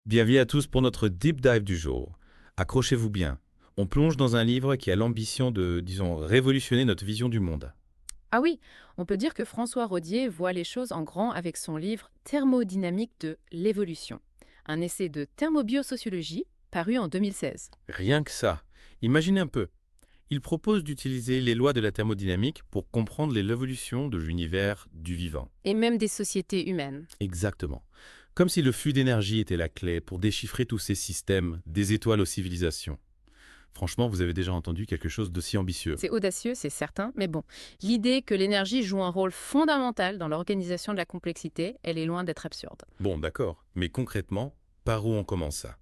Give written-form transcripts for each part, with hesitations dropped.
Bienvenue à tous pour notre deep dive du jour. Accrochez-vous bien. On plonge dans un livre qui a l'ambition de, disons, révolutionner notre vision du monde. Ah oui, on peut dire que François Rodier voit les choses en grand avec son livre Thermodynamique de l'évolution, un essai de thermobiosociologie paru en 2016. Rien que ça. Imaginez un peu. Il propose d'utiliser les lois de la thermodynamique pour comprendre l'évolution de l'univers du vivant. Et même des sociétés humaines. Exactement. Comme si le flux d'énergie était la clé pour déchiffrer tous ces systèmes, des étoiles aux civilisations. Franchement, vous avez déjà entendu quelque chose d'aussi ambitieux. C'est audacieux, c'est certain, mais bon, l'idée que l'énergie joue un rôle fondamental dans l'organisation de la complexité, elle est loin d'être absurde. Bon, d'accord. Mais concrètement, par où on commence ça?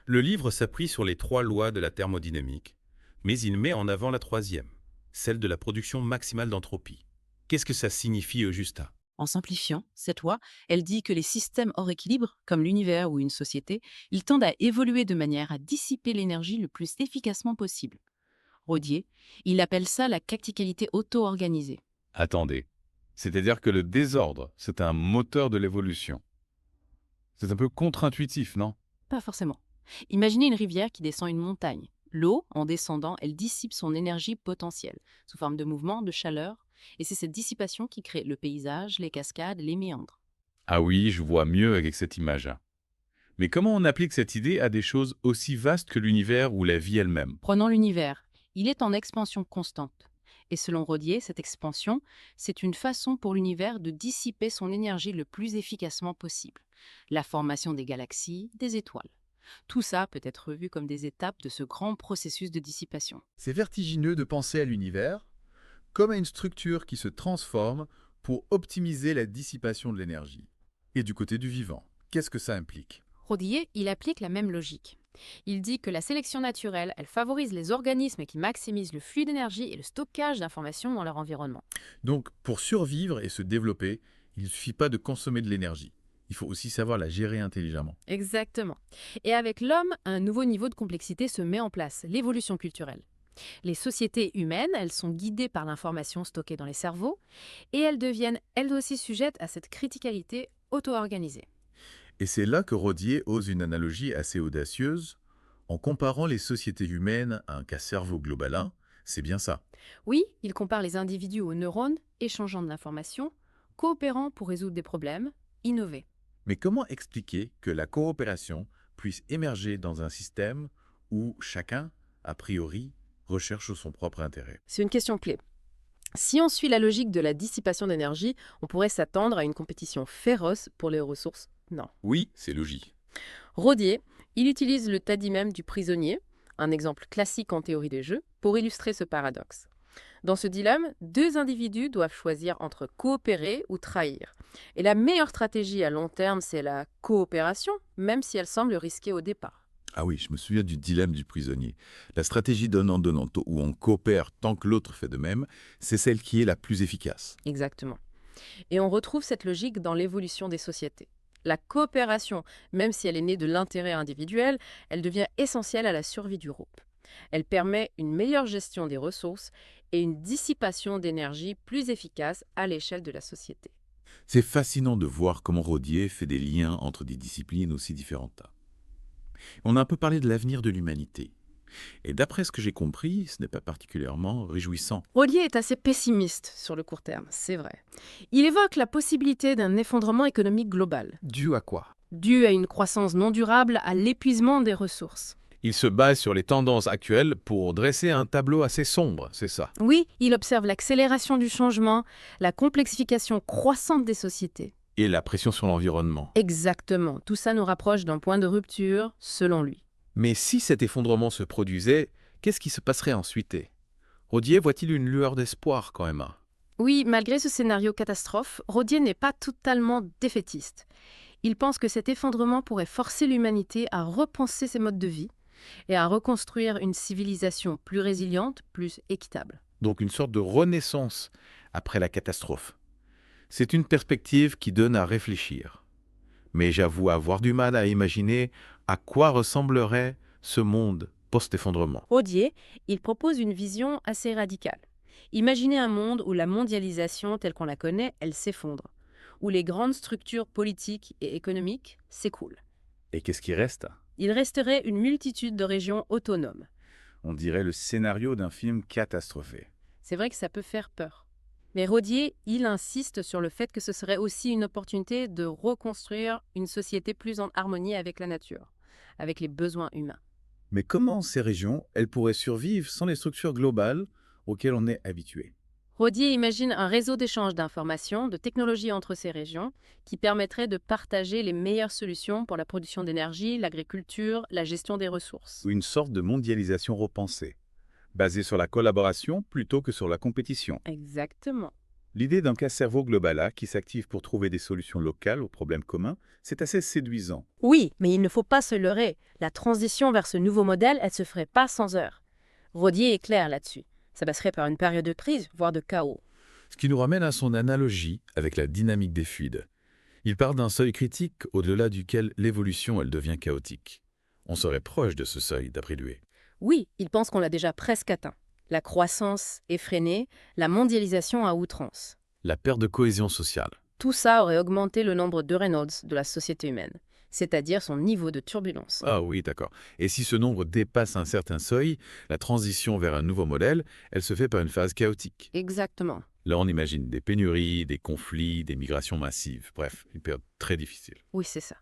Le livre s'appuie sur les 3 lois de la thermodynamique, mais il met en avant la troisième, celle de la production maximale d'entropie. Qu'est-ce que ça signifie au juste? En simplifiant, cette loi, elle dit que les systèmes hors équilibre, comme l'univers ou une société, ils tendent à évoluer de manière à dissiper l'énergie le plus efficacement possible. Rodier, il appelle ça la quacticalité auto-organisée. Attendez. C'est-à-dire que le désordre, c'est un moteur de l'évolution. C'est un peu contre-intuitif, non? Pas forcément. Imaginez une rivière qui descend une montagne. L'eau, en descendant, elle dissipe son énergie potentielle, sous forme de mouvement, de chaleur, et c'est cette dissipation qui crée le paysage, les cascades, les méandres. Ah oui, je vois mieux avec cette image. Mais comment on applique cette idée à des choses aussi vastes que l'univers ou la vie elle-même? Prenons l'univers. Il est en expansion constante. Et selon Rodier, cette expansion, c'est une façon pour l'univers de dissiper son énergie le plus efficacement possible. La formation des galaxies, des étoiles. Tout ça peut être vu comme des étapes de ce grand processus de dissipation. C'est vertigineux de penser à l'univers comme à une structure qui se transforme pour optimiser la dissipation de l'énergie. Et du côté du vivant, qu'est-ce que ça implique? Rodier, il applique la même logique. Il dit que la sélection naturelle, elle favorise les organismes qui maximisent le flux d'énergie et le stockage d'informations dans leur environnement. Donc, pour survivre et se développer, il ne suffit pas de consommer de l'énergie. Il faut aussi savoir la gérer intelligemment. Exactement. Et avec l'homme, un nouveau niveau de complexité se met en place, l'évolution culturelle. Les sociétés humaines, elles sont guidées par l'information stockée dans les cerveaux et elles deviennent elles aussi sujettes à cette criticalité auto-organisée. Et c'est là que Rodier ose une analogie assez audacieuse en comparant les sociétés humaines à un cas cerveau globalin. C'est bien ça. Oui, il compare les individus aux neurones, échangeant de l'information, coopérant pour résoudre des problèmes, innover. Mais comment expliquer que la coopération puisse émerger dans un système où chacun, a priori, recherche son propre intérêt? C'est une question clé. Si on suit la logique de la dissipation d'énergie, on pourrait s'attendre à une compétition féroce pour les ressources. Non. Oui, c'est logique. Rodier, il utilise le tadimème du prisonnier, un exemple classique en théorie des jeux, pour illustrer ce paradoxe. Dans ce dilemme, deux individus doivent choisir entre coopérer ou trahir. Et la meilleure stratégie à long terme, c'est la coopération, même si elle semble risquée au départ. Ah oui, je me souviens du dilemme du prisonnier. La stratégie donnant-donnant, où on coopère tant que l'autre fait de même, c'est celle qui est la plus efficace. Exactement. Et on retrouve cette logique dans l'évolution des sociétés. La coopération, même si elle est née de l'intérêt individuel, elle devient essentielle à la survie du groupe. Elle permet une meilleure gestion des ressources et une dissipation d'énergie plus efficace à l'échelle de la société. C'est fascinant de voir comment Rodier fait des liens entre des disciplines aussi différentes. On a un peu parlé de l'avenir de l'humanité. Et d'après ce que j'ai compris, ce n'est pas particulièrement réjouissant. Rodier est assez pessimiste sur le court terme, c'est vrai. Il évoque la possibilité d'un effondrement économique global, Dû à quoi? dû à une croissance non durable, à l'épuisement des ressources. Il se base sur les tendances actuelles pour dresser un tableau assez sombre, c'est ça. Oui, il observe l'accélération du changement, la complexification croissante des sociétés. Et la pression sur l'environnement. Exactement, tout ça nous rapproche d'un point de rupture, selon lui. Mais si cet effondrement se produisait, qu'est-ce qui se passerait ensuite? Rodier voit-il une lueur d'espoir quand même? Oui, malgré ce scénario catastrophe, Rodier n'est pas totalement défaitiste. Il pense que cet effondrement pourrait forcer l'humanité à repenser ses modes de vie et à reconstruire une civilisation plus résiliente, plus équitable. Donc une sorte de renaissance après la catastrophe. C'est une perspective qui donne à réfléchir. Mais j'avoue avoir du mal à imaginer à quoi ressemblerait ce monde post-effondrement. Rodier, il propose une vision assez radicale. Imaginez un monde où la mondialisation telle qu'on la connaît, elle s'effondre, où les grandes structures politiques et économiques s'écroulent. Et qu'est-ce qui reste? Il resterait une multitude de régions autonomes. On dirait le scénario d'un film catastrophé. C'est vrai que ça peut faire peur. Mais Rodier, il insiste sur le fait que ce serait aussi une opportunité de reconstruire une société plus en harmonie avec la nature, avec les besoins humains. Mais comment ces régions, elles pourraient survivre sans les structures globales auxquelles on est habitué? Rodier imagine un réseau d'échange d'informations, de technologies entre ces régions, qui permettrait de partager les meilleures solutions pour la production d'énergie, l'agriculture, la gestion des ressources. Ou une sorte de mondialisation repensée, basée sur la collaboration plutôt que sur la compétition. Exactement. L'idée d'un cas-cerveau global qui s'active pour trouver des solutions locales aux problèmes communs, c'est assez séduisant. Oui, mais il ne faut pas se leurrer. La transition vers ce nouveau modèle, elle se ferait pas sans heurts. Rodier est clair là-dessus. Ça passerait par une période de crise, voire de chaos. Ce qui nous ramène à son analogie avec la dynamique des fluides. Il part d'un seuil critique au-delà duquel l'évolution elle devient chaotique. On serait proche de ce seuil, d'après lui. Oui, il pense qu'on l'a déjà presque atteint. La croissance effrénée, la mondialisation à outrance. La perte de cohésion sociale. Tout ça aurait augmenté le nombre de Reynolds de la société humaine, c'est-à-dire son niveau de turbulence. Ah oui, d'accord. Et si ce nombre dépasse un certain seuil, la transition vers un nouveau modèle, elle se fait par une phase chaotique. Exactement. Là, on imagine des pénuries, des conflits, des migrations massives. Bref, une période très difficile. Oui, c'est ça.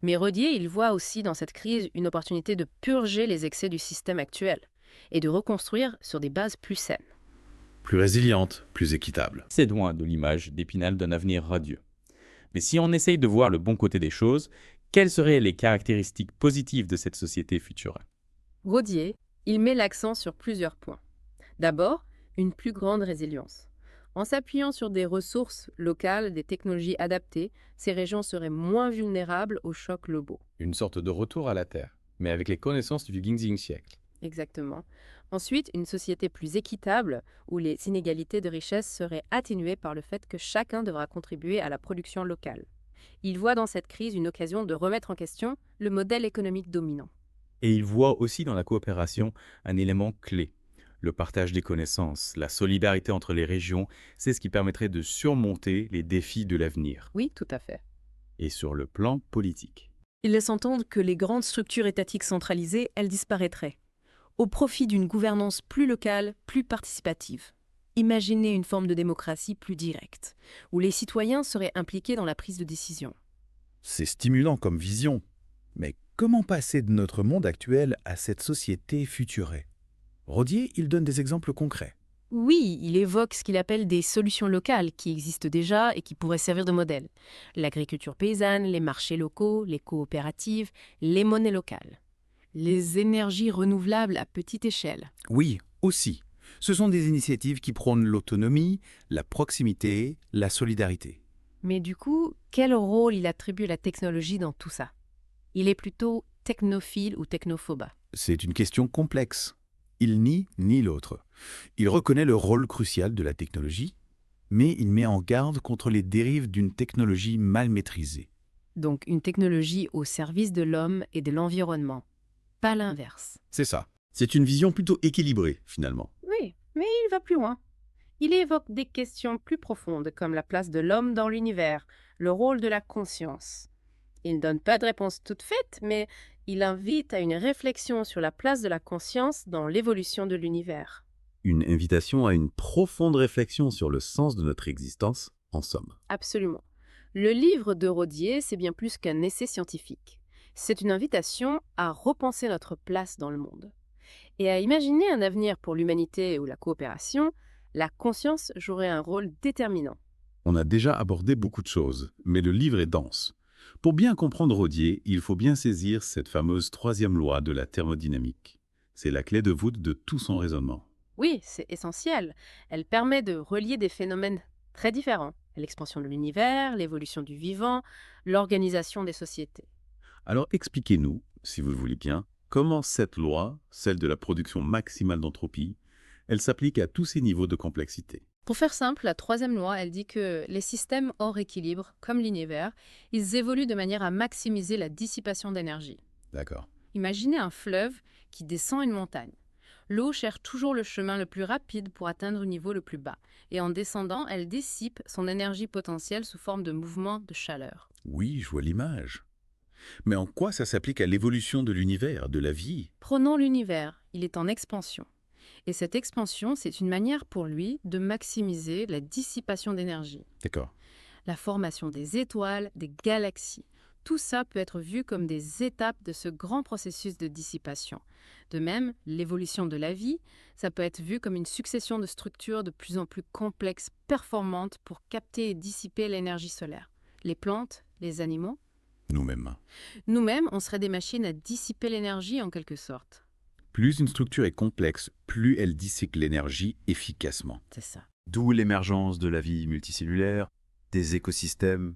Mais Rodier, il voit aussi dans cette crise une opportunité de purger les excès du système actuel et de reconstruire sur des bases plus saines. Plus résiliente, plus équitable. C'est loin de l'image d'Épinal d'un avenir radieux. Mais si on essaye de voir le bon côté des choses, quelles seraient les caractéristiques positives de cette société future? Rodier, il met l'accent sur plusieurs points. D'abord, une plus grande résilience. En s'appuyant sur des ressources locales, des technologies adaptées, ces régions seraient moins vulnérables aux chocs globaux. Une sorte de retour à la Terre, mais avec les connaissances du XVe siècle. Exactement. Ensuite, une société plus équitable, où les inégalités de richesse seraient atténuées par le fait que chacun devra contribuer à la production locale. Il voit dans cette crise une occasion de remettre en question le modèle économique dominant. Et il voit aussi dans la coopération un élément clé. Le partage des connaissances, la solidarité entre les régions, c'est ce qui permettrait de surmonter les défis de l'avenir. Oui, tout à fait. Et sur le plan politique. Il laisse entendre que les grandes structures étatiques centralisées, elles disparaîtraient, au profit d'une gouvernance plus locale, plus participative. Imaginez une forme de démocratie plus directe, où les citoyens seraient impliqués dans la prise de décision. C'est stimulant comme vision. Mais comment passer de notre monde actuel à cette société futurée? Rodier, il donne des exemples concrets. Oui, il évoque ce qu'il appelle des solutions locales qui existent déjà et qui pourraient servir de modèle. L'agriculture paysanne, les marchés locaux, les coopératives, les monnaies locales. Les énergies renouvelables à petite échelle. Oui, aussi. Ce sont des initiatives qui prônent l'autonomie, la proximité, la solidarité. Mais du coup, quel rôle il attribue à la technologie dans tout ça? Il est plutôt technophile ou technophobe? C'est une question complexe. Il nie ni l'autre. Il reconnaît le rôle crucial de la technologie, mais il met en garde contre les dérives d'une technologie mal maîtrisée. Donc une technologie au service de l'homme et de l'environnement, pas l'inverse. C'est ça. C'est une vision plutôt équilibrée, finalement. Oui, mais il va plus loin. Il évoque des questions plus profondes comme la place de l'homme dans l'univers, le rôle de la conscience. Il ne donne pas de réponse toute faite, mais il invite à une réflexion sur la place de la conscience dans l'évolution de l'univers. Une invitation à une profonde réflexion sur le sens de notre existence, en somme. Absolument. Le livre de Rodier, c'est bien plus qu'un essai scientifique. C'est une invitation à repenser notre place dans le monde. Et à imaginer un avenir pour l'humanité ou la coopération, la conscience jouerait un rôle déterminant. On a déjà abordé beaucoup de choses, mais le livre est dense. Pour bien comprendre Rodier, il faut bien saisir cette fameuse troisième loi de la thermodynamique. C'est la clé de voûte de tout son raisonnement. Oui, c'est essentiel. Elle permet de relier des phénomènes très différents. L'expansion de l'univers, l'évolution du vivant, l'organisation des sociétés. Alors expliquez-nous, si vous le voulez bien, comment cette loi, celle de la production maximale d'entropie, elle s'applique à tous ces niveaux de complexité. Pour faire simple, la troisième loi, elle dit que les systèmes hors équilibre, comme l'univers, ils évoluent de manière à maximiser la dissipation d'énergie. D'accord. Imaginez un fleuve qui descend une montagne. L'eau cherche toujours le chemin le plus rapide pour atteindre le niveau le plus bas. Et en descendant, elle dissipe son énergie potentielle sous forme de mouvement de chaleur. Oui, je vois l'image. Mais en quoi ça s'applique à l'évolution de l'univers, de la vie? Prenons l'univers, il est en expansion. Et cette expansion, c'est une manière pour lui de maximiser la dissipation d'énergie. D'accord. La formation des étoiles, des galaxies. Tout ça peut être vu comme des étapes de ce grand processus de dissipation. De même, l'évolution de la vie, ça peut être vu comme une succession de structures de plus en plus complexes, performantes pour capter et dissiper l'énergie solaire. Les plantes, les animaux. Nous-mêmes. Nous-mêmes, on serait des machines à dissiper l'énergie en quelque sorte. Plus une structure est complexe, plus elle dissipe l'énergie efficacement. C'est ça. D'où l'émergence de la vie multicellulaire, des écosystèmes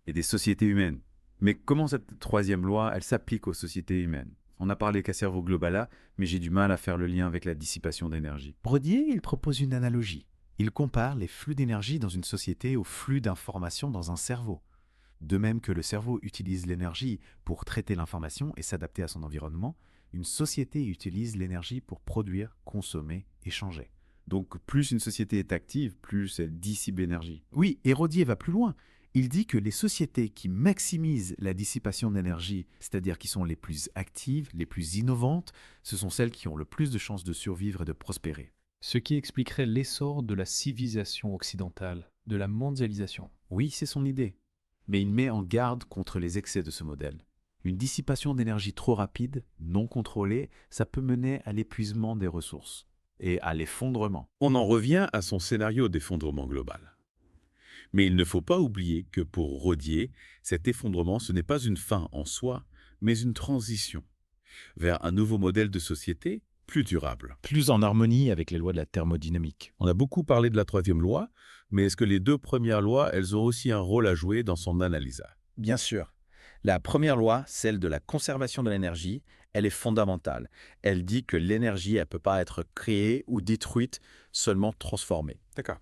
et des sociétés humaines. Mais comment cette troisième loi, elle s'applique aux sociétés humaines? On a parlé qu'à cerveau global là, mais j'ai du mal à faire le lien avec la dissipation d'énergie. Brodier, il propose une analogie. Il compare les flux d'énergie dans une société aux flux d'informations dans un cerveau. De même que le cerveau utilise l'énergie pour traiter l'information et s'adapter à son environnement, une société utilise l'énergie pour produire, consommer, échanger. Donc plus une société est active, plus elle dissipe l'énergie. Oui, et Rodier va plus loin. Il dit que les sociétés qui maximisent la dissipation d'énergie, c'est-à-dire qui sont les plus actives, les plus innovantes, ce sont celles qui ont le plus de chances de survivre et de prospérer. Ce qui expliquerait l'essor de la civilisation occidentale, de la mondialisation. Oui, c'est son idée. Mais il met en garde contre les excès de ce modèle. Une dissipation d'énergie trop rapide, non contrôlée, ça peut mener à l'épuisement des ressources et à l'effondrement. On en revient à son scénario d'effondrement global. Mais il ne faut pas oublier que pour Rodier, cet effondrement, ce n'est pas une fin en soi, mais une transition vers un nouveau modèle de société plus durable. Plus en harmonie avec les lois de la thermodynamique. On a beaucoup parlé de la troisième loi, mais est-ce que les deux premières lois, elles ont aussi un rôle à jouer dans son analyse? Bien sûr. La première loi, celle de la conservation de l'énergie, elle est fondamentale. Elle dit que l'énergie, elle ne peut pas être créée ou détruite, seulement transformée. D'accord.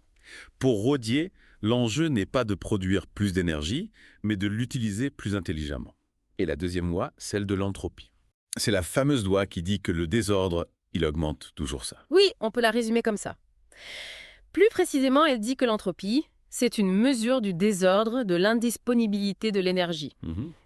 Pour Rodier, l'enjeu n'est pas de produire plus d'énergie, mais de l'utiliser plus intelligemment. Et la deuxième loi, celle de l'entropie. C'est la fameuse loi qui dit que le désordre, il augmente toujours ça. Oui, on peut la résumer comme ça. Plus précisément, elle dit que l'entropie, c'est une mesure du désordre, de l'indisponibilité de l'énergie.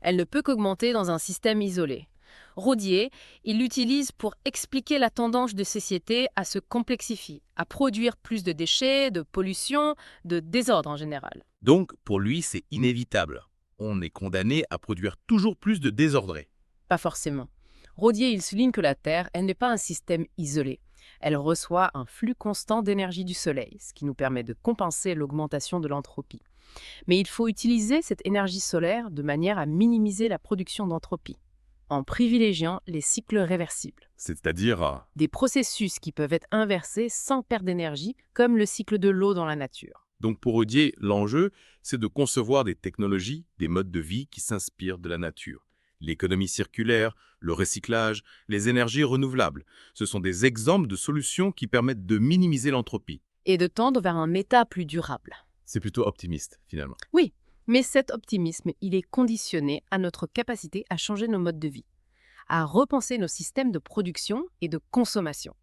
Elle ne peut qu'augmenter dans un système isolé. Rodier, il l'utilise pour expliquer la tendance de société à se complexifier, à produire plus de déchets, de pollution, de désordre en général. Donc, pour lui, c'est inévitable. On est condamné à produire toujours plus de désordre. Pas forcément. Rodier, il souligne que la Terre, elle n'est pas un système isolé. Elle reçoit un flux constant d'énergie du Soleil, ce qui nous permet de compenser l'augmentation de l'entropie. Mais il faut utiliser cette énergie solaire de manière à minimiser la production d'entropie, en privilégiant les cycles réversibles. C'est-à-dire Des processus qui peuvent être inversés sans perte d'énergie, comme le cycle de l'eau dans la nature. Donc pour Rodier, l'enjeu, c'est de concevoir des technologies, des modes de vie qui s'inspirent de la nature. L'économie circulaire, le recyclage, les énergies renouvelables, ce sont des exemples de solutions qui permettent de minimiser l'entropie. Et de tendre vers un méta plus durable. C'est plutôt optimiste, finalement. Oui, mais cet optimisme, il est conditionné à notre capacité à changer nos modes de vie, à repenser nos systèmes de production et de consommation.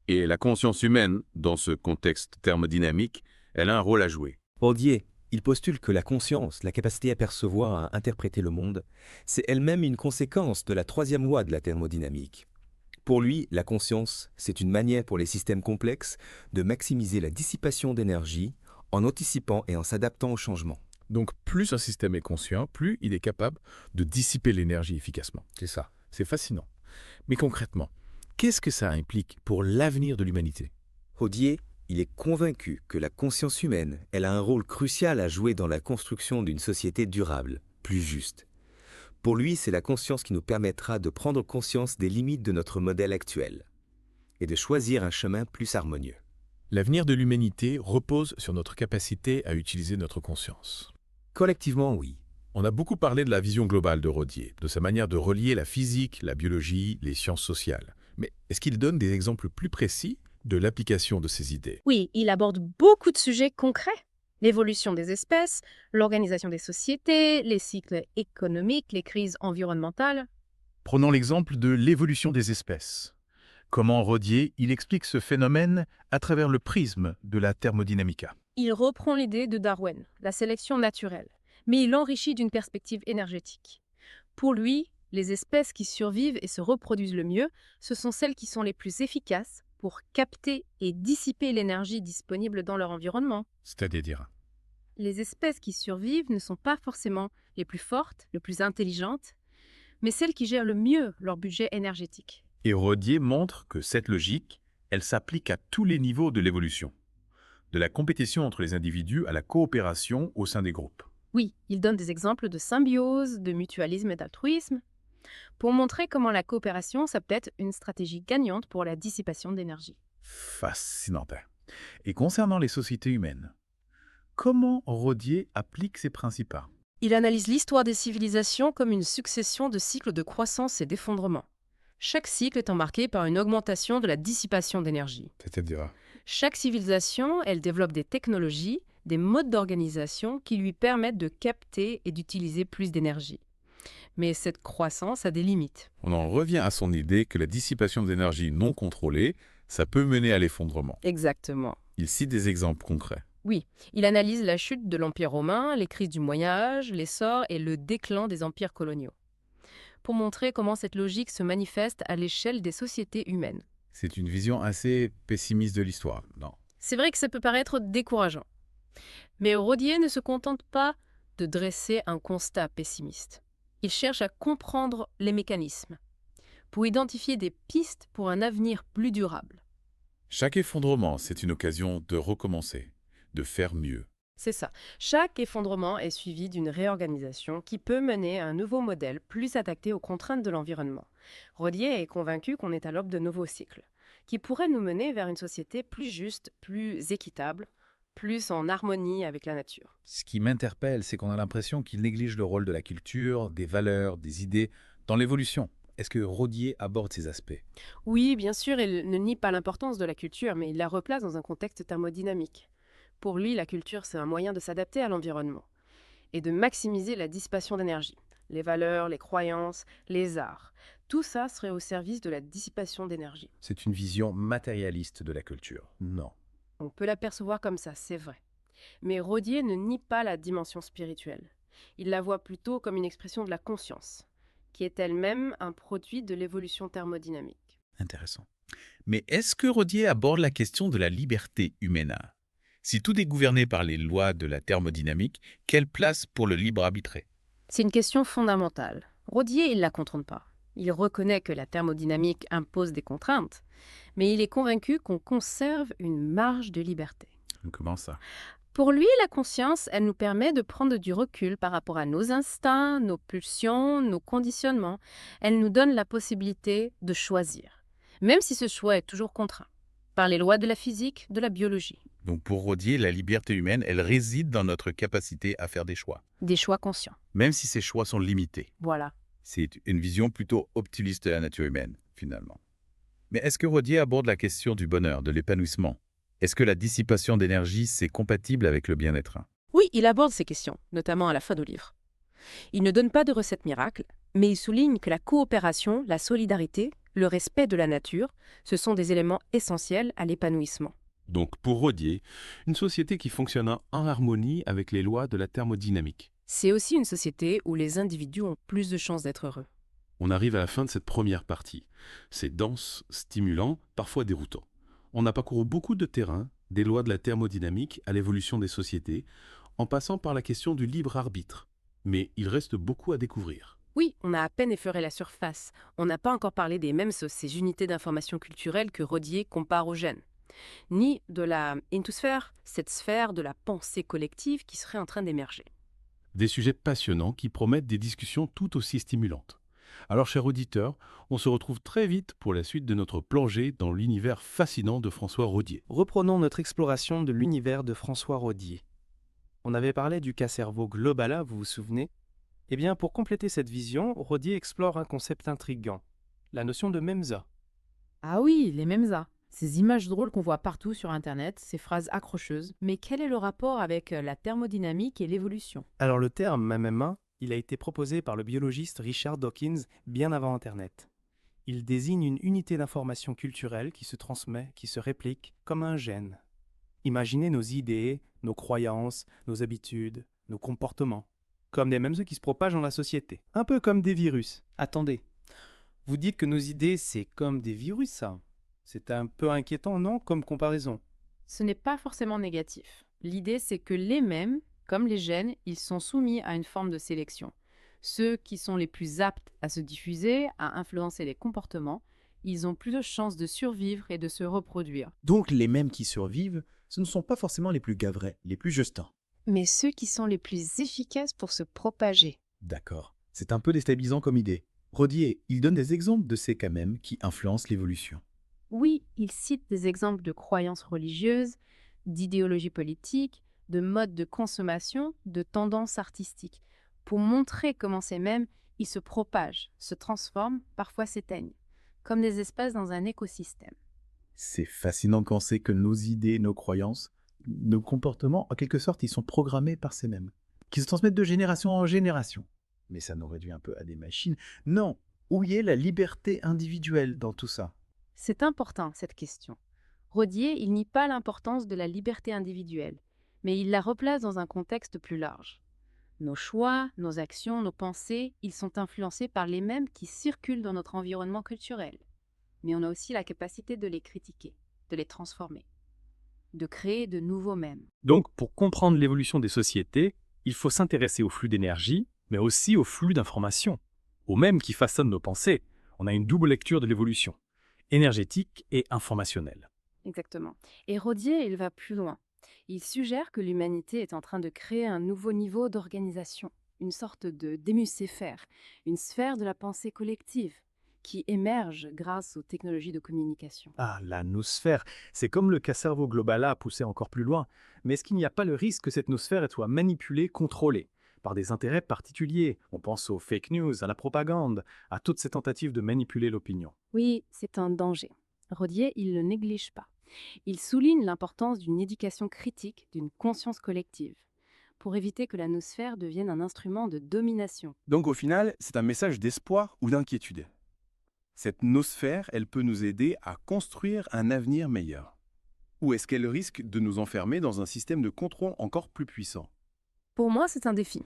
Et la conscience humaine, dans ce contexte thermodynamique, elle a un rôle à jouer. Rodier, il postule que la conscience, la capacité à percevoir, à interpréter le monde, c'est elle-même une conséquence de la troisième loi de la thermodynamique. Pour lui, la conscience, c'est une manière pour les systèmes complexes de maximiser la dissipation d'énergie en anticipant et en s'adaptant aux changements. Donc plus un système est conscient, plus il est capable de dissiper l'énergie efficacement. C'est ça. C'est fascinant. Mais concrètement, qu'est-ce que ça implique pour l'avenir de l'humanité? Rodier, il est convaincu que la conscience humaine, elle a un rôle crucial à jouer dans la construction d'une société durable, plus juste. Pour lui, c'est la conscience qui nous permettra de prendre conscience des limites de notre modèle actuel et de choisir un chemin plus harmonieux. L'avenir de l'humanité repose sur notre capacité à utiliser notre conscience. Collectivement, oui. On a beaucoup parlé de la vision globale de Rodier, de sa manière de relier la physique, la biologie, les sciences sociales. Mais est-ce qu'il donne des exemples plus précis de l'application de ces idées? Oui, il aborde beaucoup de sujets concrets. L'évolution des espèces, l'organisation des sociétés, les cycles économiques, les crises environnementales. Prenons l'exemple de l'évolution des espèces. Comment Rodier, il explique ce phénomène à travers le prisme de la thermodynamica. Il reprend l'idée de Darwin, la sélection naturelle, mais il l'enrichit d'une perspective énergétique. Pour lui, les espèces qui survivent et se reproduisent le mieux, ce sont celles qui sont les plus efficaces pour capter et dissiper l'énergie disponible dans leur environnement. C'est-à-dire, Les espèces qui survivent ne sont pas forcément les plus fortes, les plus intelligentes, mais celles qui gèrent le mieux leur budget énergétique. Et Rodier montre que cette logique, elle s'applique à tous les niveaux de l'évolution, de la compétition entre les individus à la coopération au sein des groupes. Oui, il donne des exemples de symbiose, de mutualisme et d'altruisme, pour montrer comment la coopération, ça peut être une stratégie gagnante pour la dissipation d'énergie. Fascinant. Et concernant les sociétés humaines, comment Rodier applique ces principes? Il analyse l'histoire des civilisations comme une succession de cycles de croissance et d'effondrement. Chaque cycle étant marqué par une augmentation de la dissipation d'énergie. c'est-à-dire, Chaque civilisation, elle développe des technologies, des modes d'organisation qui lui permettent de capter et d'utiliser plus d'énergie. Mais cette croissance a des limites. On en revient à son idée que la dissipation d'énergie non contrôlée, ça peut mener à l'effondrement. Exactement. Il cite des exemples concrets. Oui, il analyse la chute de l'Empire romain, les crises du Moyen-Âge, l'essor et le déclin des empires coloniaux, pour montrer comment cette logique se manifeste à l'échelle des sociétés humaines. C'est une vision assez pessimiste de l'histoire, non? C'est vrai que ça peut paraître décourageant. Mais Rodier ne se contente pas de dresser un constat pessimiste. Il cherche à comprendre les mécanismes, pour identifier des pistes pour un avenir plus durable. Chaque effondrement, c'est une occasion de recommencer, de faire mieux. C'est ça. Chaque effondrement est suivi d'une réorganisation qui peut mener à un nouveau modèle plus adapté aux contraintes de l'environnement. Rodier est convaincu qu'on est à l'aube de nouveaux cycles, qui pourraient nous mener vers une société plus juste, plus équitable, plus en harmonie avec la nature. Ce qui m'interpelle, c'est qu'on a l'impression qu'il néglige le rôle de la culture, des valeurs, des idées dans l'évolution. Est-ce que Rodier aborde ces aspects? Oui, bien sûr, il ne nie pas l'importance de la culture, mais il la replace dans un contexte thermodynamique. Pour lui, la culture, c'est un moyen de s'adapter à l'environnement et de maximiser la dissipation d'énergie. Les valeurs, les croyances, les arts, tout ça serait au service de la dissipation d'énergie. C'est une vision matérialiste de la culture. Non. On peut l'apercevoir comme ça, c'est vrai. Mais Rodier ne nie pas la dimension spirituelle. Il la voit plutôt comme une expression de la conscience, qui est elle-même un produit de l'évolution thermodynamique. Intéressant. Mais est-ce que Rodier aborde la question de la liberté humaine? Si tout est gouverné par les lois de la thermodynamique, quelle place pour le libre arbitré? C'est une question fondamentale. Rodier, il ne la contourne pas. Il reconnaît que la thermodynamique impose des contraintes, mais il est convaincu qu'on conserve une marge de liberté. Comment ça? Pour lui, la conscience, elle nous permet de prendre du recul par rapport à nos instincts, nos pulsions, nos conditionnements. Elle nous donne la possibilité de choisir, même si ce choix est toujours contraint par les lois de la physique, de la biologie. Donc pour Rodier, la liberté humaine, elle réside dans notre capacité à faire des choix, Des choix conscients. même si ces choix sont limités. Voilà. C'est une vision plutôt optimiste de la nature humaine, finalement. Mais est-ce que Rodier aborde la question du bonheur, de l'épanouissement? Est-ce que la dissipation d'énergie, c'est compatible avec le bien-être? Oui, il aborde ces questions, notamment à la fin du livre. Il ne donne pas de recette miracle, mais il souligne que la coopération, la solidarité, le respect de la nature, ce sont des éléments essentiels à l'épanouissement. Donc pour Rodier, une société qui fonctionne en harmonie avec les lois de la thermodynamique. C'est aussi une société où les individus ont plus de chances d'être heureux. On arrive à la fin de cette première partie. C'est dense, stimulant, parfois déroutant. On a parcouru beaucoup de terrain, des lois de la thermodynamique à l'évolution des sociétés, en passant par la question du libre arbitre. Mais il reste beaucoup à découvrir. Oui, on a à peine effleuré la surface. On n'a pas encore parlé des mêmes ces unités d'information culturelle que Rodier compare aux gènes. Ni de la intosphère, cette sphère de la pensée collective qui serait en train d'émerger. Des sujets passionnants qui promettent des discussions tout aussi stimulantes. Alors, chers auditeurs, on se retrouve très vite pour la suite de notre plongée dans l'univers fascinant de François Rodier. Reprenons notre exploration de l'univers de François Rodier. On avait parlé du cas cerveau globala, vous vous souvenez? Eh bien, pour compléter cette vision, Rodier explore un concept intriguant, la notion de memsa. Ah oui, les memsa. Ces images drôles qu'on voit partout sur Internet, ces phrases accrocheuses. Mais quel est le rapport avec la thermodynamique et l'évolution? Alors le terme MMA, il a été proposé par le biologiste Richard Dawkins bien avant Internet. Il désigne une unité d'information culturelle qui se transmet, qui se réplique, comme un gène. Imaginez nos idées, nos croyances, nos habitudes, nos comportements, comme des mêmes œufs qui se propagent dans la société. Un peu comme des virus. Attendez, vous dites que nos idées, c'est comme des virus, ça? C'est un peu inquiétant, non, comme comparaison? Ce n'est pas forcément négatif. L'idée, c'est que les mêmes, comme les gènes, ils sont soumis à une forme de sélection. Ceux qui sont les plus aptes à se diffuser, à influencer les comportements, ils ont plus de chances de survivre et de se reproduire. Donc les mêmes qui survivent, ce ne sont pas forcément les plus gavrets, les plus justins. Mais ceux qui sont les plus efficaces pour se propager. D'accord. C'est un peu déstabilisant comme idée. Rodier, il donne des exemples de ces cas mêmes qui influencent l'évolution. Oui, il cite des exemples de croyances religieuses, d'idéologies politiques, de modes de consommation, de tendances artistiques, pour montrer comment ces mêmes, ils se propagent, se transforment, parfois s'éteignent, comme des espèces dans un écosystème. C'est fascinant de penser que nos idées, nos croyances, nos comportements, en quelque sorte, ils sont programmés par ces mêmes, qui se transmettent de génération en génération. Mais ça nous réduit un peu à des machines. Non, où y est la liberté individuelle dans tout ça? C'est important, cette question. Rodier, il nie pas l'importance de la liberté individuelle, mais il la replace dans un contexte plus large. Nos choix, nos actions, nos pensées, ils sont influencés par les mêmes qui circulent dans notre environnement culturel. Mais on a aussi la capacité de les critiquer, de les transformer, de créer de nouveaux mêmes. Donc, pour comprendre l'évolution des sociétés, il faut s'intéresser au flux d'énergie, mais aussi au flux d'informations, aux mêmes qui façonnent nos pensées. On a une double lecture de l'évolution, énergétique et informationnelle. Exactement. Et Rodier, il va plus loin. Il suggère que l'humanité est en train de créer un nouveau niveau d'organisation, une sorte de démucéphère, une sphère de la pensée collective qui émerge grâce aux technologies de communication. Ah, la noosphère, c'est comme le cas-cerveau global poussé encore plus loin. Mais est-ce qu'il n'y a pas le risque que cette noosphère soit manipulée, contrôlée par des intérêts particuliers? On pense aux fake news, à la propagande, à toutes ces tentatives de manipuler l'opinion. Oui, c'est un danger. Rodier, il ne le néglige pas. Il souligne l'importance d'une éducation critique, d'une conscience collective, pour éviter que la noosphère devienne un instrument de domination. Donc au final, c'est un message d'espoir ou d'inquiétude. Cette noosphère, elle peut nous aider à construire un avenir meilleur. Ou est-ce qu'elle risque de nous enfermer dans un système de contrôle encore plus puissant? Pour moi, c'est un défi.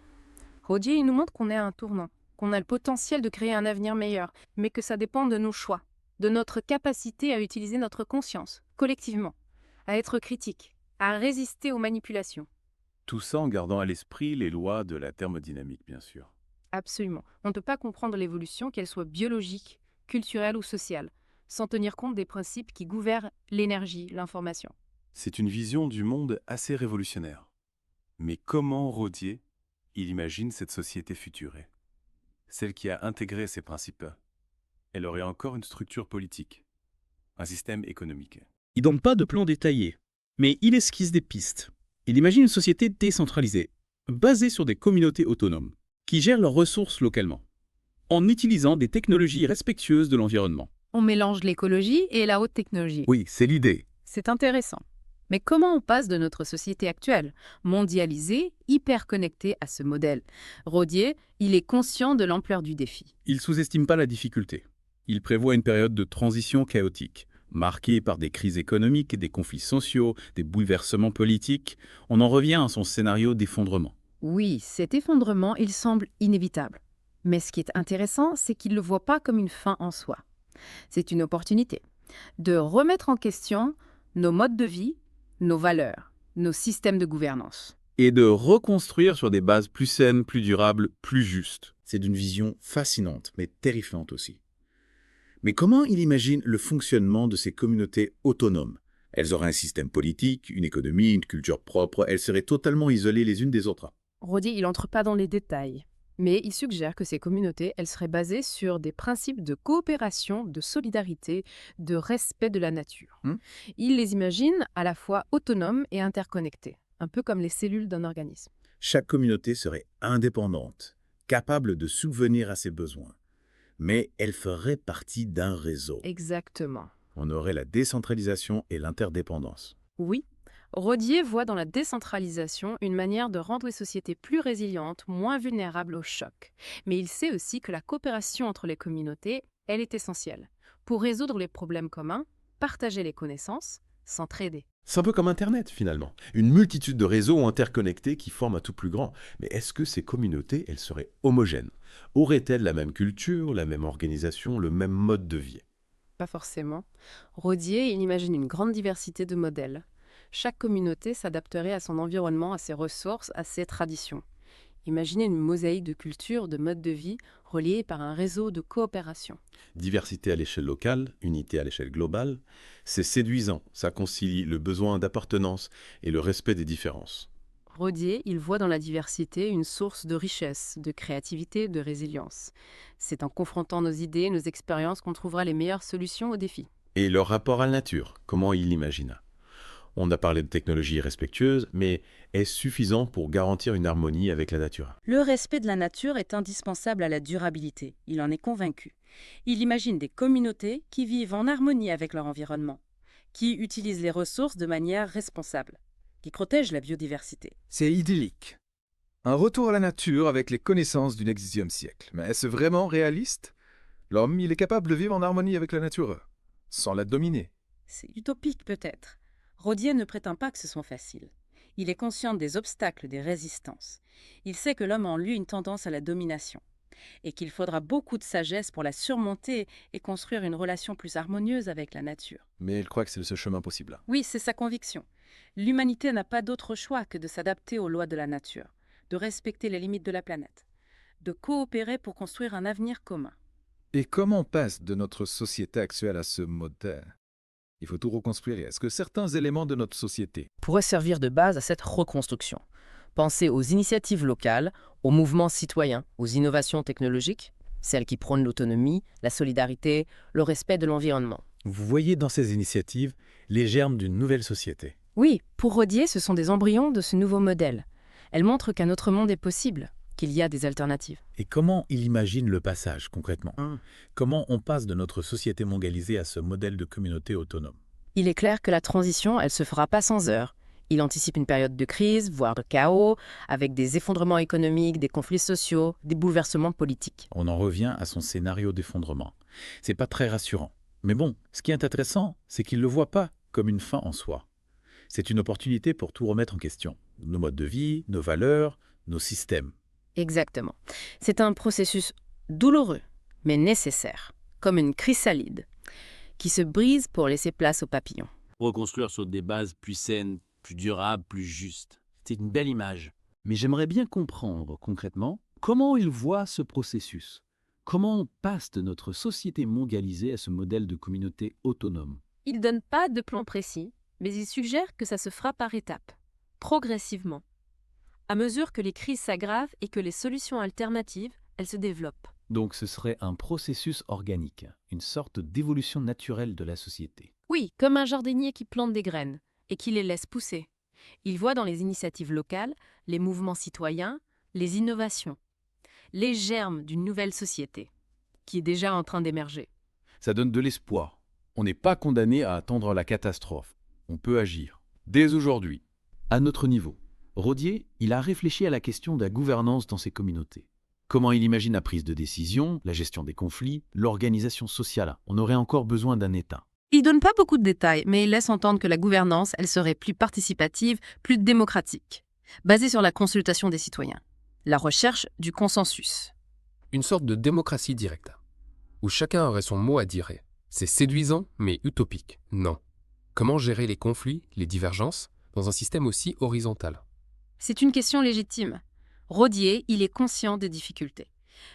Rodier, il nous montre qu'on est à un tournant, qu'on a le potentiel de créer un avenir meilleur, mais que ça dépend de nos choix, de notre capacité à utiliser notre conscience, collectivement, à être critique, à résister aux manipulations. Tout ça en gardant à l'esprit les lois de la thermodynamique, bien sûr. Absolument. On ne peut pas comprendre l'évolution, qu'elle soit biologique, culturelle ou sociale, sans tenir compte des principes qui gouvernent l'énergie, l'information. C'est une vision du monde assez révolutionnaire. Mais comment Rodier, il imagine cette société futurée? Celle qui a intégré ces principes. Elle aurait encore une structure politique, un système économique. Il donne pas de plan détaillé, mais il esquisse des pistes. Il imagine une société décentralisée, basée sur des communautés autonomes, qui gèrent leurs ressources localement, en utilisant des technologies respectueuses de l'environnement. On mélange l'écologie et la haute technologie. Oui, c'est l'idée. C'est intéressant. Mais comment on passe de notre société actuelle, mondialisée, hyper connectée, à ce modèle? Rodier, il est conscient de l'ampleur du défi. Il sous-estime pas la difficulté. Il prévoit une période de transition chaotique, marquée par des crises économiques, des conflits sociaux, des bouleversements politiques. On en revient à son scénario d'effondrement. Oui, cet effondrement, il semble inévitable. Mais ce qui est intéressant, c'est qu'il ne le voit pas comme une fin en soi. C'est une opportunité de remettre en question nos modes de vie, nos valeurs, nos systèmes de gouvernance. Et de reconstruire sur des bases plus saines, plus durables, plus justes. C'est d'une vision fascinante, mais terrifiante aussi. Mais comment il imagine le fonctionnement de ces communautés autonomes? Elles auraient un système politique, une économie, une culture propre, elles seraient totalement isolées les unes des autres. Rodier, il n'entre pas dans les détails, mais il suggère que ces communautés, elles seraient basées sur des principes de coopération, de solidarité, de respect de la nature. Il les imagine à la fois autonomes et interconnectées, un peu comme les cellules d'un organisme. Chaque communauté serait indépendante, capable de subvenir à ses besoins. Mais elle ferait partie d'un réseau. Exactement. On aurait la décentralisation et l'interdépendance. Oui, Rodier voit dans la décentralisation une manière de rendre les sociétés plus résilientes, moins vulnérables aux chocs. Mais il sait aussi que la coopération entre les communautés, elle est essentielle pour résoudre les problèmes communs, partager les connaissances, s'entraider. C'est un peu comme Internet, finalement. Une multitude de réseaux interconnectés qui forment un tout plus grand. Mais est-ce que ces communautés, elles seraient homogènes? Auraient-elles la même culture, la même organisation, le même mode de vie? Pas forcément. Rodier, il imagine une grande diversité de modèles. Chaque communauté s'adapterait à son environnement, à ses ressources, à ses traditions. Imaginez une mosaïque de cultures, de modes de vie, reliés par un réseau de coopération. Diversité à l'échelle locale, unité à l'échelle globale, c'est séduisant. Ça concilie le besoin d'appartenance et le respect des différences. Rodier, il voit dans la diversité une source de richesse, de créativité, de résilience. C'est en confrontant nos idées, nos expériences qu'on trouvera les meilleures solutions aux défis. Et leur rapport à la nature, comment il l'imagina? On a parlé de technologie respectueuse, mais est-ce suffisant pour garantir une harmonie avec la nature? Le respect de la nature est indispensable à la durabilité. Il en est convaincu. Il imagine des communautés qui vivent en harmonie avec leur environnement, qui utilisent les ressources de manière responsable, qui protègent la biodiversité. C'est idyllique. Un retour à la nature avec les connaissances du XVIe siècle. Mais est-ce vraiment réaliste? L'homme, il est capable de vivre en harmonie avec la nature, sans la dominer. C'est utopique peut-être. Rodier ne prétend pas que ce soit facile. Il est conscient des obstacles, des résistances. Il sait que l'homme a en lui une tendance à la domination et qu'il faudra beaucoup de sagesse pour la surmonter et construire une relation plus harmonieuse avec la nature. Mais il croit que c'est le seul chemin possible. Oui, c'est sa conviction. L'humanité n'a pas d'autre choix que de s'adapter aux lois de la nature, de respecter les limites de la planète, de coopérer pour construire un avenir commun. Et comment on passe de notre société actuelle à ce modèle? Il faut tout reconstruire. Est-ce que certains éléments de notre société pourraient servir de base à cette reconstruction? Pensez aux initiatives locales, aux mouvements citoyens, aux innovations technologiques, celles qui prônent l'autonomie, la solidarité, le respect de l'environnement. Vous voyez dans ces initiatives les germes d'une nouvelle société. Oui, pour Rodier, ce sont des embryons de ce nouveau modèle. Elles montrent qu'un autre monde est possible, qu'il y a des alternatives. Et comment il imagine le passage concrètement? Comment on passe de notre société mondialisée à ce modèle de communauté autonome? Il est clair que la transition, elle se fera pas sans heurts. Il anticipe une période de crise, voire de chaos, avec des effondrements économiques, des conflits sociaux, des bouleversements politiques. On en revient à son scénario d'effondrement. C'est pas très rassurant. Mais bon, ce qui est intéressant, c'est qu'il ne le voit pas comme une fin en soi. C'est une opportunité pour tout remettre en question. Nos modes de vie, nos valeurs, nos systèmes. Exactement. C'est un processus douloureux, mais nécessaire, comme une chrysalide, qui se brise pour laisser place aux papillons. Reconstruire sur des bases plus saines, plus durables, plus justes. C'est une belle image. Mais j'aimerais bien comprendre concrètement comment il voit ce processus. Comment on passe de notre société mondialisée à ce modèle de communauté autonome? Il ne donne pas de plan précis, mais il suggère que ça se fera par étapes, progressivement, à mesure que les crises s'aggravent et que les solutions alternatives, elles se développent. Donc ce serait un processus organique, une sorte d'évolution naturelle de la société. Oui, comme un jardinier qui plante des graines et qui les laisse pousser. Il voit dans les initiatives locales, les mouvements citoyens, les innovations, les germes d'une nouvelle société qui est déjà en train d'émerger. Ça donne de l'espoir. On n'est pas condamné à attendre la catastrophe. On peut agir, dès aujourd'hui, à notre niveau. Rodier, il a réfléchi à la question de la gouvernance dans ces communautés. Comment il imagine la prise de décision, la gestion des conflits, l'organisation sociale. On aurait encore besoin d'un État. Il ne donne pas beaucoup de détails, mais il laisse entendre que la gouvernance, elle serait plus participative, plus démocratique, basée sur la consultation des citoyens, la recherche du consensus. Une sorte de démocratie directe, où chacun aurait son mot à dire. C'est séduisant, mais utopique. Non. Comment gérer les conflits, les divergences, dans un système aussi horizontal? C'est une question légitime. Rodier, il est conscient des difficultés.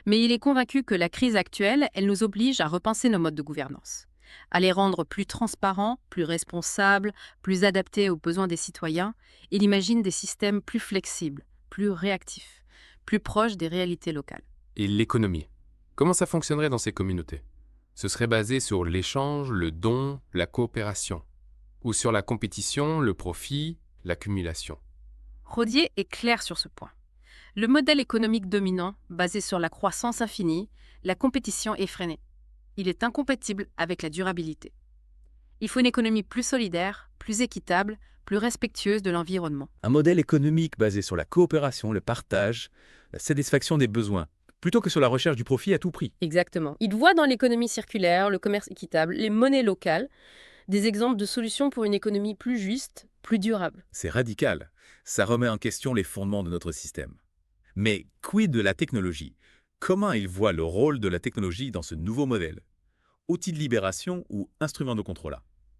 Mais il est convaincu que la crise actuelle, elle nous oblige à repenser nos modes de gouvernance, à les rendre plus transparents, plus responsables, plus adaptés aux besoins des citoyens. Il imagine des systèmes plus flexibles, plus réactifs, plus proches des réalités locales. Et l'économie? Comment ça fonctionnerait dans ces communautés? Ce serait basé sur l'échange, le don, la coopération, ou sur la compétition, le profit, l'accumulation. Rodier est clair sur ce point. Le modèle économique dominant, basé sur la croissance infinie, la compétition effrénée. Il est incompatible avec la durabilité. Il faut une économie plus solidaire, plus équitable, plus respectueuse de l'environnement. Un modèle économique basé sur la coopération, le partage, la satisfaction des besoins, plutôt que sur la recherche du profit à tout prix. Exactement. Il voit dans l'économie circulaire, le commerce équitable, les monnaies locales, Des exemples de solutions pour une économie plus juste, plus durable. C'est radical. Ça remet en question les fondements de notre système. Mais quid de la technologie? Comment il voit le rôle de la technologie dans ce nouveau modèle? Outil de libération ou instrument de contrôle?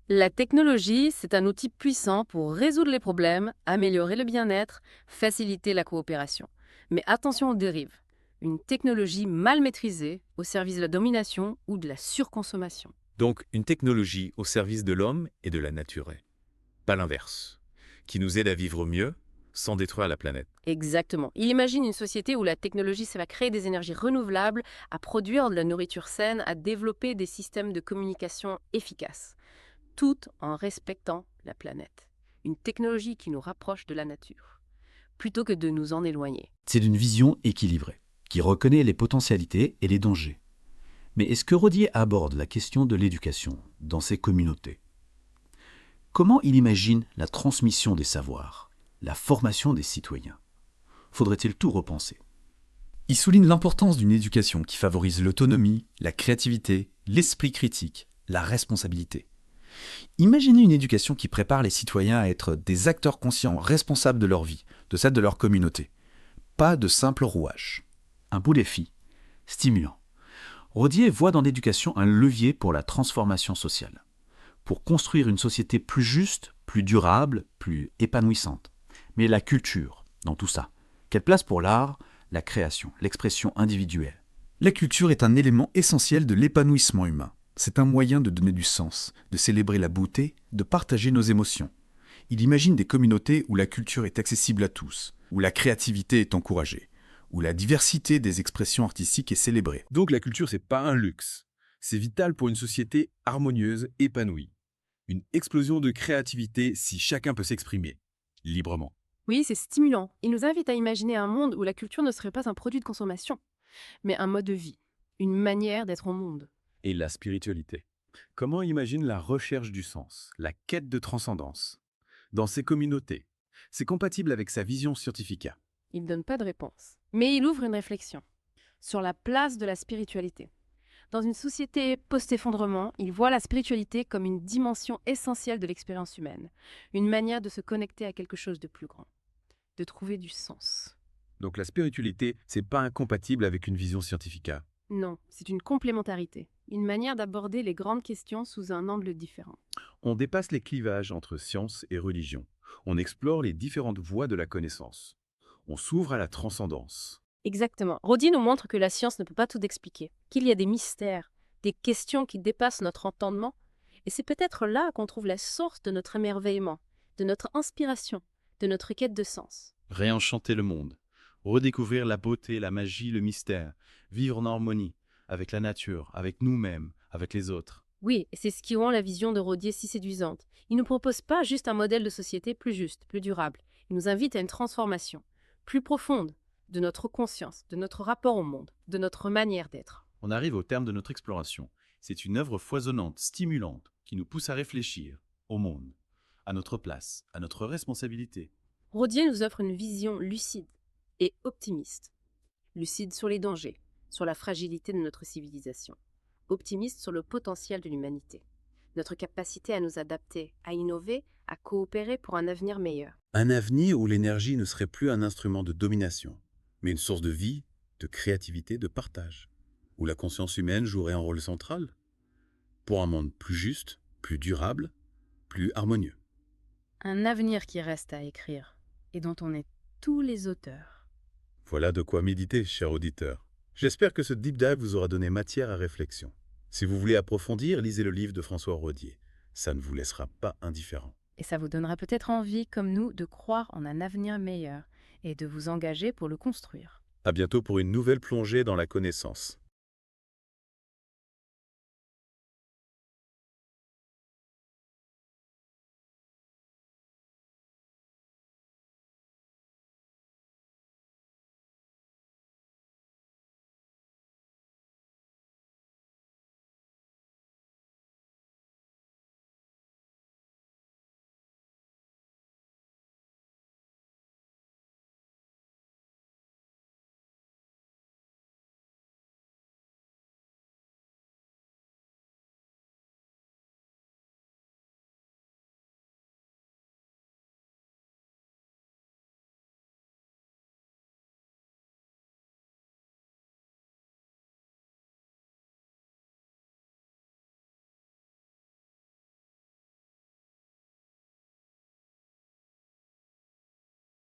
La technologie, c'est un outil puissant pour résoudre les problèmes, améliorer le bien-être, faciliter la coopération. Mais attention aux dérives. Une technologie mal maîtrisée au service de la domination ou de la surconsommation. Donc une technologie au service de l'homme et de la nature. Pas l'inverse. Qui nous aide à vivre mieux sans détruire la planète. Exactement. Il imagine une société où la technologie, ça va créer des énergies renouvelables, à produire de la nourriture saine, à développer des systèmes de communication efficaces. Tout en respectant la planète. Une technologie qui nous rapproche de la nature, plutôt que de nous en éloigner. C'est une vision équilibrée, qui reconnaît les potentialités et les dangers. Mais est-ce que Rodier aborde la question de l'éducation dans ces communautés? Comment il imagine la transmission des savoirs, la formation des citoyens? Faudrait-il tout repenser? Il souligne l'importance d'une éducation qui favorise l'autonomie, la créativité, l'esprit critique, la responsabilité. Imaginez une éducation qui prépare les citoyens à être des acteurs conscients, responsables de leur vie, de celle de leur communauté. Pas de simples rouages. Un beau défi, stimulant. Rodier voit dans l'éducation un levier pour la transformation sociale, pour construire une société plus juste, plus durable, plus épanouissante. Mais la culture, dans tout ça, quelle place pour l'art, la création, l'expression individuelle? La culture est un élément essentiel de l'épanouissement humain. C'est un moyen de donner du sens, de célébrer la beauté, de partager nos émotions. Il imagine des communautés où la culture est accessible à tous, où la créativité est encouragée, où la diversité des expressions artistiques est célébrée. Donc la culture, c'est pas un luxe. C'est vital pour une société harmonieuse, épanouie. Une explosion de créativité si chacun peut s'exprimer librement. Oui, c'est stimulant. Il nous invite à imaginer un monde où la culture ne serait pas un produit de consommation, mais un mode de vie, une manière d'être au monde. Et la spiritualité. Comment imagine la recherche du sens, la quête de transcendance dans ces communautés? C'est compatible avec sa vision scientifique. Il ne donne pas de réponse, mais il ouvre une réflexion sur la place de la spiritualité. Dans une société post-effondrement, il voit la spiritualité comme une dimension essentielle de l'expérience humaine, une manière de se connecter à quelque chose de plus grand, de trouver du sens. Donc la spiritualité, c'est pas incompatible avec une vision scientifique. Non, c'est une complémentarité, une manière d'aborder les grandes questions sous un angle différent. On dépasse les clivages entre science et religion. On explore les différentes voies de la connaissance. On s'ouvre à la transcendance. Exactement. Rodier nous montre que la science ne peut pas tout expliquer, qu'il y a des mystères, des questions qui dépassent notre entendement. Et c'est peut-être là qu'on trouve la source de notre émerveillement, de notre inspiration, de notre quête de sens. Réenchanter le monde, redécouvrir la beauté, la magie, le mystère, vivre en harmonie avec la nature, avec nous-mêmes, avec les autres. Oui, et c'est ce qui rend la vision de Rodier si séduisante. Il ne propose pas juste un modèle de société plus juste, plus durable. Il nous invite à une transformation plus profonde de notre conscience, de notre rapport au monde, de notre manière d'être. On arrive au terme de notre exploration. C'est une œuvre foisonnante, stimulante, qui nous pousse à réfléchir au monde, à notre place, à notre responsabilité. Rodier nous offre une vision lucide et optimiste. Lucide sur les dangers, sur la fragilité de notre civilisation. Optimiste sur le potentiel de l'humanité. Notre capacité à nous adapter, à innover, à coopérer pour un avenir meilleur. Un avenir où l'énergie ne serait plus un instrument de domination, mais une source de vie, de créativité, de partage. Où la conscience humaine jouerait un rôle central. Pour un monde plus juste, plus durable, plus harmonieux. Un avenir qui reste à écrire et dont on est tous les auteurs. Voilà de quoi méditer, cher auditeur. J'espère que ce deep dive vous aura donné matière à réflexion. Si vous voulez approfondir, lisez le livre de François Rodier. Ça ne vous laissera pas indifférent. Et ça vous donnera peut-être envie, comme nous, de croire en un avenir meilleur et de vous engager pour le construire. À bientôt pour une nouvelle plongée dans la connaissance.